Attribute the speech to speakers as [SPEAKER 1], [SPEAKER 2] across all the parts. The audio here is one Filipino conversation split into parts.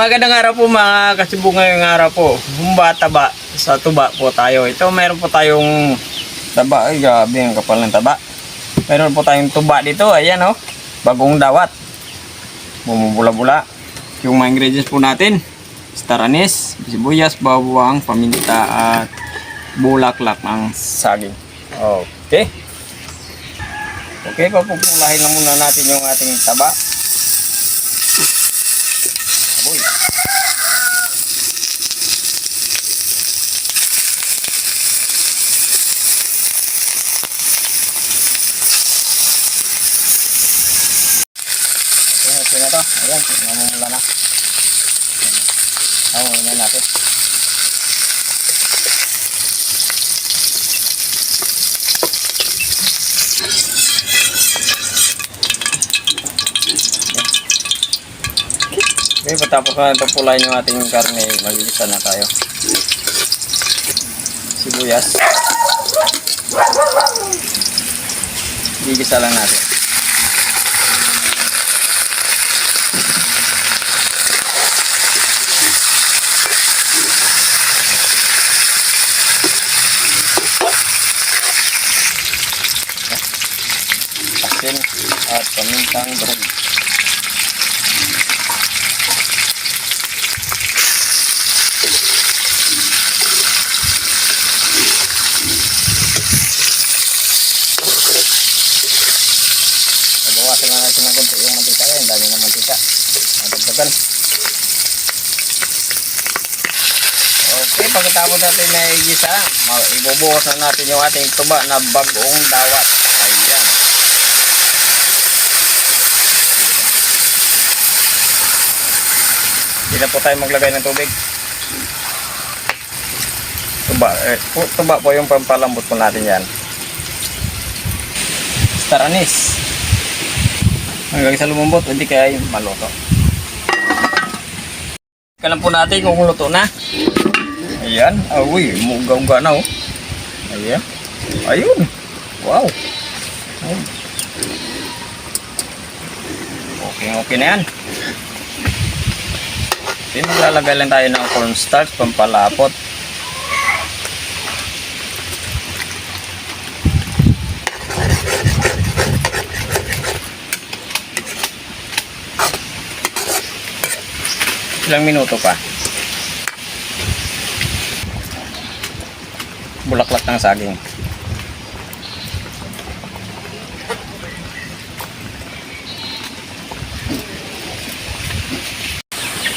[SPEAKER 1] Magandang araw po mga kasibo, ngayong araw po. Humba taba sa tuba po tayo. Ito meron po tayong taba. Ay grabe ang kapal ng taba. Meron po tayong tuba dito. Ayan oh. Bagong dawat. Bumubula-bula. Yung mga ingredients po natin. Star anise, sibuyas, bawang, paminta at bulaklak ng saging. Okay. Okay, papupulahin na muna natin yung ating taba. Uy. Okay na to. Ayan, namumula na. Namumula na natin. Okay, patapos na ito pulayin yung ating karne, magigisa na tayo. Sibuyas. Gigisa lang natin. Asin at pamintang durog. Bawasan na natin ng konti yung mantika. Ang dami ng mantika. Matagdagan. Okay, pagkatapos natin na igisa, ibubuhos na natin yung ating tuba na bagong dawat. Ayan. Hindi na po tayo maglagay ng tubig. Tuba po yung pampalambot po natin yan. Star anise. Hanggang sa lumambot, hindi kaya yung maluto. Kailan po natin kung luto na. Ayan. Uy, muga-uga na oh. Ayan. Ayun. Wow. Okay na yan. Then maglalagay lang tayo ng cornstarch, pampalapot. Ilang minuto pa. Bulaklak ng saging.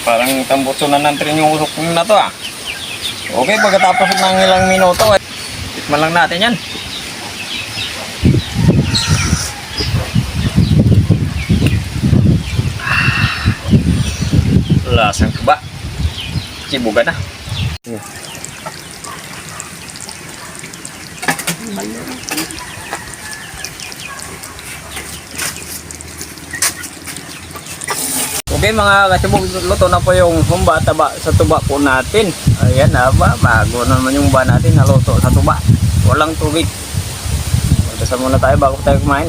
[SPEAKER 1] Parang tambutso na ng tren yung usok na to ah. Okay, pagkatapos ng ilang minuto, tikman lang natin yan. Lasang tuba. Cibuga na. Okay mga kasibog, luto na po yung humba taba sa tuba po natin. Ayan na ba, bago naman yung humba natin naluto sa tuba. Walang tubig. Magdasal muna tayo bago tayo kumain.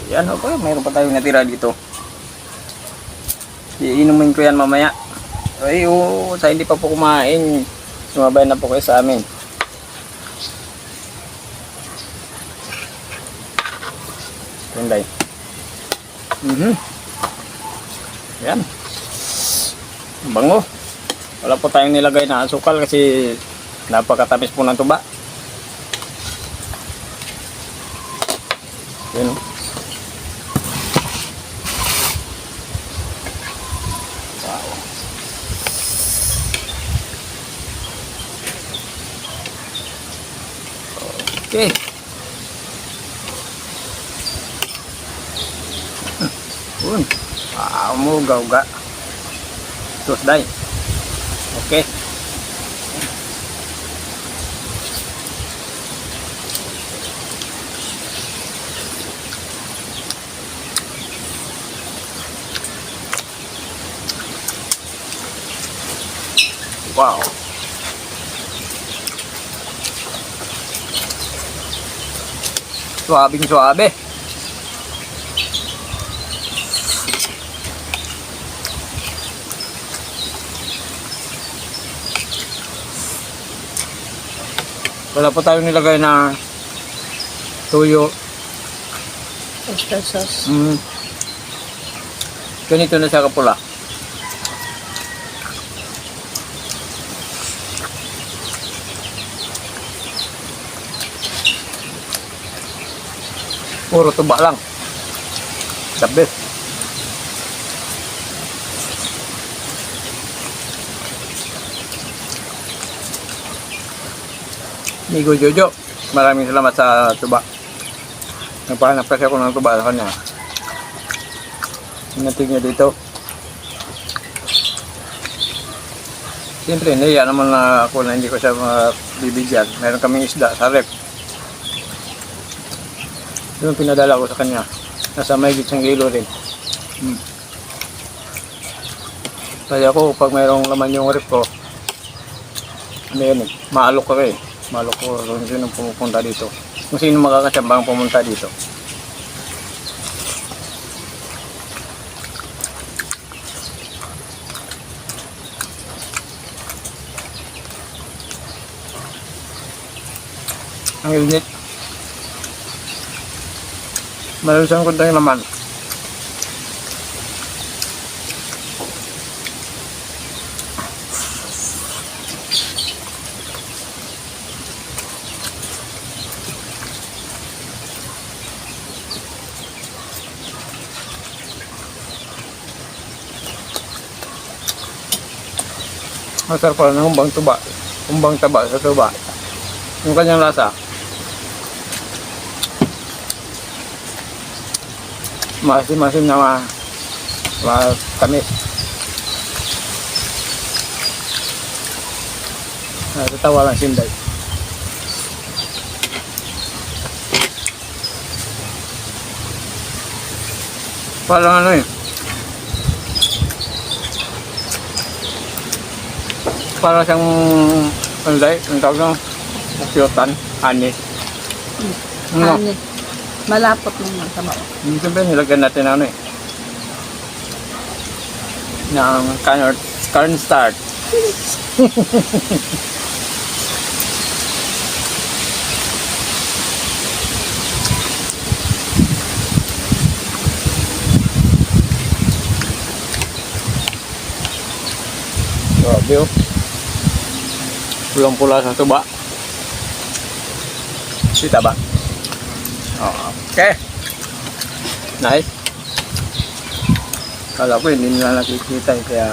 [SPEAKER 1] Ayan, okay, mayroon pa tayong natira dito. Iinumin ko yan mamaya. Ay, sa hindi pa po kumain, sumabay na po kayo sa amin. Tunday. Yan. Bango. Wala po tayong nilagay na asukal kasi napakatamis po ng tuba. Yan. Okay. Uga-uga. Terus day. Okay. Wow. Suabing suabe. Wala pa tayong nilagay na tuyo.
[SPEAKER 2] Oyster sauce.
[SPEAKER 1] Ganito na siya kapula. Puro tuba lang. The best. Migo Jojo, maraming salamat sa tuba. Nagpahanap kasi ako ng tuba sa kanya. Inatig niya dito. Siyempre, nahiya naman na ako na hindi ko siya bibigyan. Meron kaming isda sa rep. Yung pinadala ko sa kanya. Nasa may gitsang kilo rin. Kaya ako, pag mayroong laman yung rep ko, ano yun eh, maalok ka eh. Maalok ko kung sino pumupunta dito. Kung sino makakasyambang pumunta dito. Ang init. Malalusan ko tayo naman. Masarap pala ng humbang tuba. Humbang taba sa tuba. Yung kanyang lasa. Masim-masim na matamis. Natatawa lang sinday. Parang ano eh. Parang siyang ang tawag ng kyotan, anis. Ano?
[SPEAKER 2] Anis. Malapot naman sa mao.
[SPEAKER 1] Siyempre nilagyan natin ano eh. Ng cornstarch. Grabe oh. Pulang-pula sa tuba. Kita ba? Okay. Nice. Kala ko hindi nila nakikita eh, kaya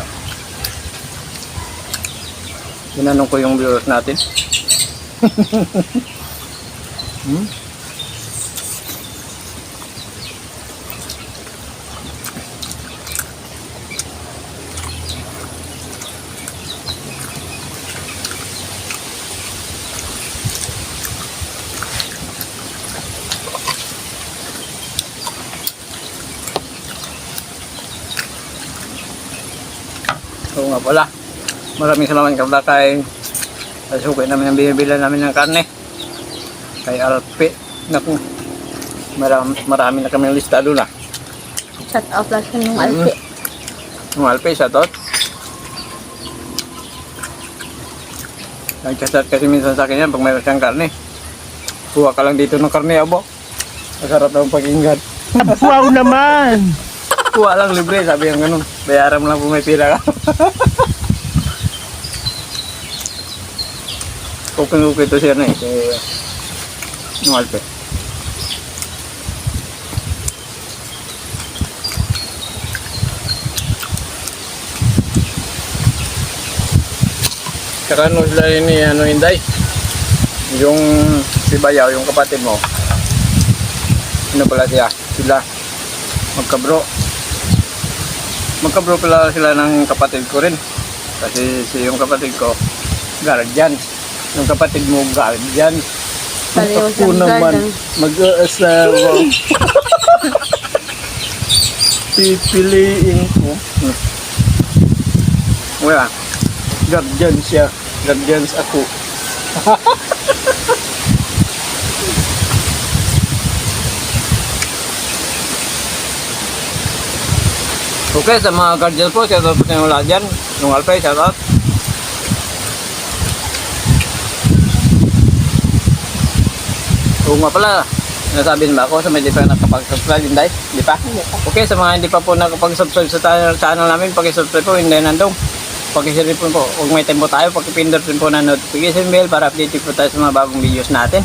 [SPEAKER 1] tinanong ko yung viewers natin. Oo nga pala. Maraming salamat kabla kay sukay namin ang binibila namin ng karne. Kay Alpe. Naku. Marami na kami listado na.
[SPEAKER 2] Shout out lang sa nung Alpe.
[SPEAKER 1] Yung Alpe, shout out. Nagchat kasi minsan sa akin yan pag mayroon siyang karne. Kuha ka lang dito ng karne, abo. Masarap na ang pag-ingat.
[SPEAKER 3] Wow naman!
[SPEAKER 1] Kuha lang libre, sabi yung ganun. Bayaran mo lang kung may pira ka. Okay to siya na eh. Kaya, yung Alpe. Saka ano sila ni ano Inday? Yung si Bayaw, yung kapatid mo. Ano pala siya? Sila. Magkabro. Magkabro pala sila ng kapatid ko rin. Kasi yung kapatid ko, guardian. Yung kapatid mo, guardian.
[SPEAKER 2] Pareho
[SPEAKER 1] Ako
[SPEAKER 2] siyang
[SPEAKER 1] naman,
[SPEAKER 2] garden.
[SPEAKER 1] mag-aasawa. Pipiliin ko. Wala. Guardian siya. Guardians ako. Okay, sa mga guardian po, shoutout po sa inyo lahat dyan. Yung Alpay, shoutout. Oo nga pala, nasabi na ba ako sa may di pa nakapag-subscribe, hindi? Di pa?
[SPEAKER 2] Hindi pa.
[SPEAKER 1] Okay, sa mga hindi pa po nakapag-subscribe sa channel namin, pag-subscribe po, hindi nandong. Pag-share po po, kung may time po tayo, pag-pindot rin po na notification bell para update po tayo sa mga bagong videos natin.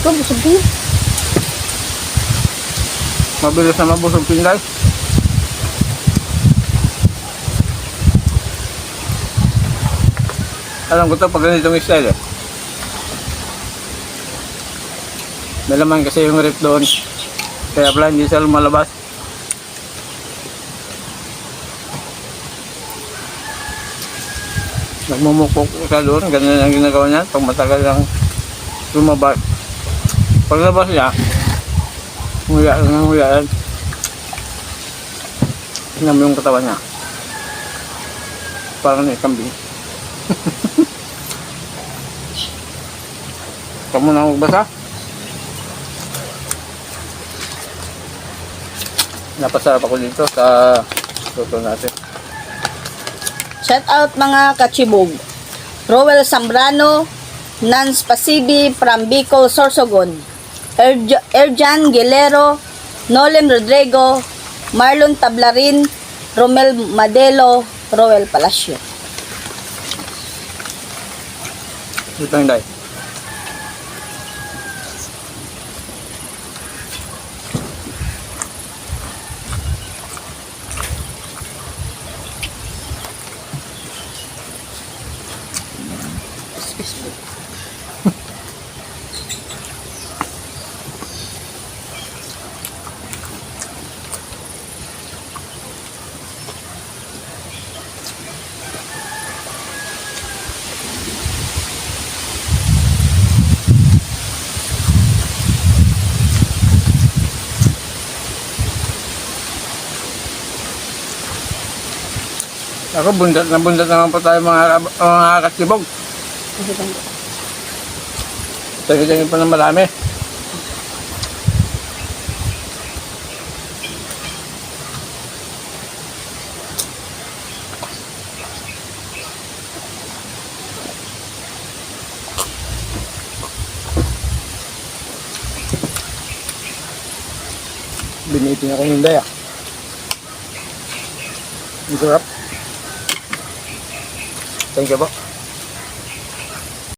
[SPEAKER 2] Ito, busog din.
[SPEAKER 1] Mabilis na mabusog pinday. Alam ko to pag ganitong style eh. May laman kasi yung rip doon. Kaya pala hindi siya lumalabas. Nagmumukpok siya doon. Ganyan ang ginagawa niya. Pag matagal lang lumabas. Paglabas niya, nguyaan. Tingnan mo yung katawan niya. Parang may kambing. Huwag mo na magbasa. Napasarap ako dito sa luto natin.
[SPEAKER 2] Shout out mga kachibog. Roel Zambrano, Nance Pasibi from Bicol, Sorsogon. Erjan Guilero, Nolen Rodrigo, Marlon Tablarin, Romel Madelo, Roel Palacio.
[SPEAKER 1] Ito yung day. Ako, bundat naman po tayo mga katsibog. Tagi-tagi pa ng marami. Binitin ako yung daya. Ang sarap. Thank you po.